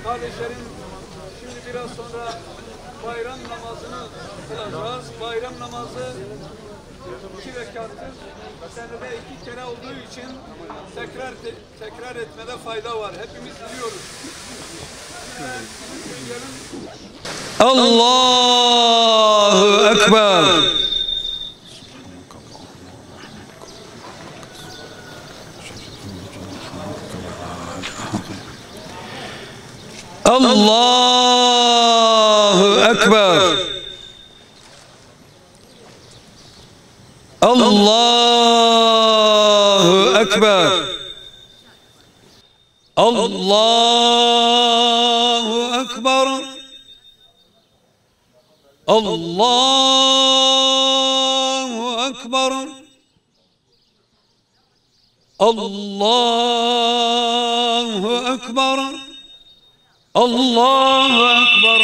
Kardeşlerim, şimdi biraz sonra bayram namazını kılacağız. Bayram namazı 2 rekattır. Senede 2 kere olduğu için tekrar etmede fayda var. Hepimiz biliyoruz. Allahu Ekber. Allahu Ekber. Allahu Ekber. Allahu Ekber. Allahu Ekber. Allahu Ekber. Allahu Ekber.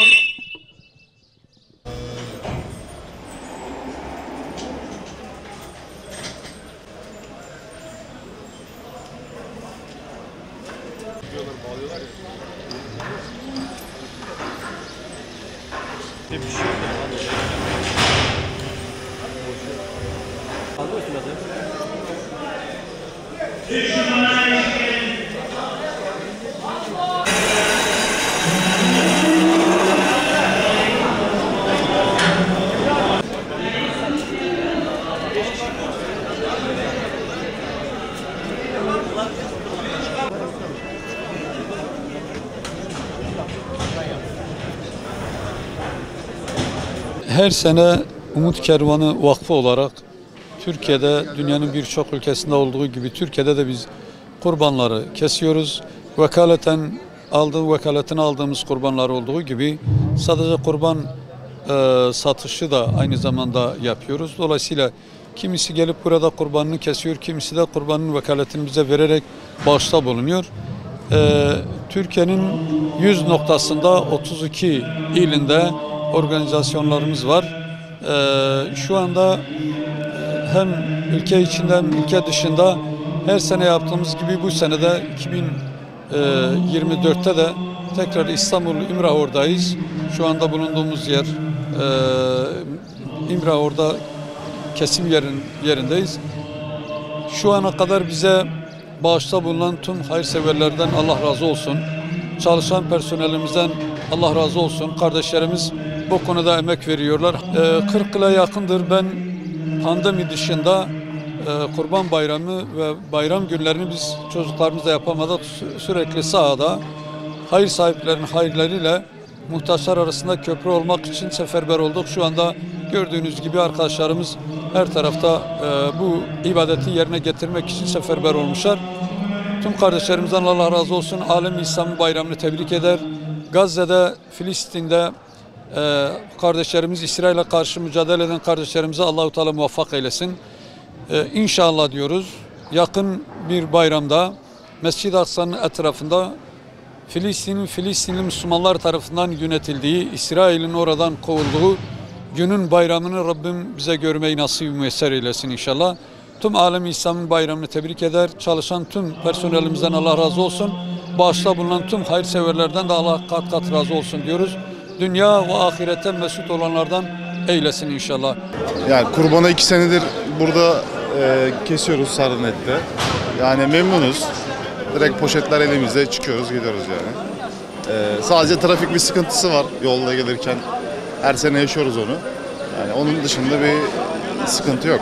Her sene Umut Kervanı Vakfı olarak Türkiye'de, dünyanın birçok ülkesinde olduğu gibi Türkiye'de de biz kurbanları kesiyoruz. Vekaletten aldığımız kurbanlar olduğu gibi sadece kurban satışı da aynı zamanda yapıyoruz. Dolayısıyla kimisi gelip burada kurbanını kesiyor, kimisi de kurbanın vekaletini bize vererek bağışta bulunuyor. Türkiye'nin 100 noktasında 32 ilinde organizasyonlarımız var. Şu anda hem ülke içinde hem ülke dışında her sene yaptığımız gibi bu senede 2024'te de tekrar İstanbul İmraor'dayız. Şu anda bulunduğumuz yer İmraor'da kesim yerindeyiz. Şu ana kadar bize bağışta bulunan tüm hayırseverlerden Allah razı olsun. Çalışan personelimizden Allah razı olsun. Kardeşlerimiz bu konuda emek veriyorlar. 40 yıla yakındır ben pandemi dışında Kurban Bayramı ve bayram günlerini biz çocuklarımızla yapamadık. Sürekli sahada hayır sahiplerinin hayırlarıyla muhtaçlar arasında köprü olmak için seferber olduk. Şu anda gördüğünüz gibi arkadaşlarımız her tarafta bu ibadeti yerine getirmek için seferber olmuşlar. Tüm kardeşlerimizden Allah razı olsun. Alem İslam bayramını tebrik eder. Gazze'de, Filistin'de kardeşlerimiz, İsrail'e karşı mücadele eden kardeşlerimize Allah-u Teala muvaffak eylesin. İnşallah diyoruz. Yakın bir bayramda Mescid-i Aksa'nın etrafında Filistinli Müslümanlar tarafından yönetildiği, İsrail'in oradan kovulduğu günün bayramını Rabbim bize görmeyi nasip müyesser eylesin inşallah. Tüm alem İslam'ın bayramını tebrik eder. Çalışan tüm personelimizden Allah razı olsun. Bağışta bulunan tüm hayırseverlerden de Allah kat kat razı olsun diyoruz. Dünya ve ahirete mesut olanlardan eylesin inşallah. Yani kurbana 2 senedir burada kesiyoruz Sarınet'te. Yani memnunuz. Direkt poşetler elimizde çıkıyoruz, gidiyoruz yani. Sadece trafik bir sıkıntısı var yolda gelirken. Her sene yaşıyoruz onu. Yani onun dışında bir sıkıntı yok.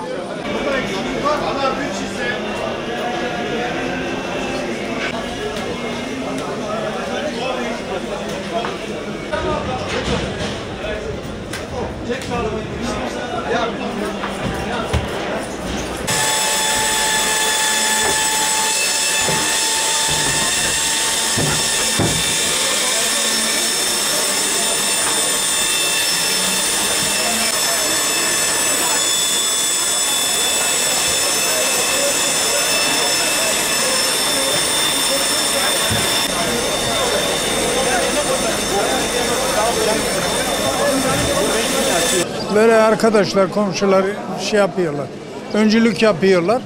Böyle arkadaşlar, komşular şey yapıyorlar. Öncülük yapıyorlar.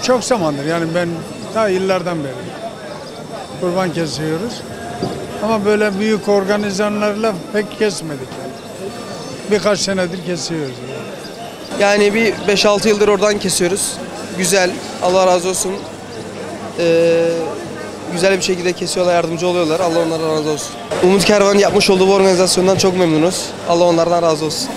Çok zamandır yani ben ta yıllardan beri kurban kesiyoruz. Ama böyle büyük organizasyonlarla pek kesmedik yani. Birkaç senedir kesiyoruz. Yani bir 5-6 yıldır oradan kesiyoruz. Güzel, Allah razı olsun. Güzel bir şekilde kesiyorlar, yardımcı oluyorlar. Allah onlardan razı olsun. Umut Kervan yapmış olduğu bu organizasyondan çok memnunuz. Allah onlardan razı olsun.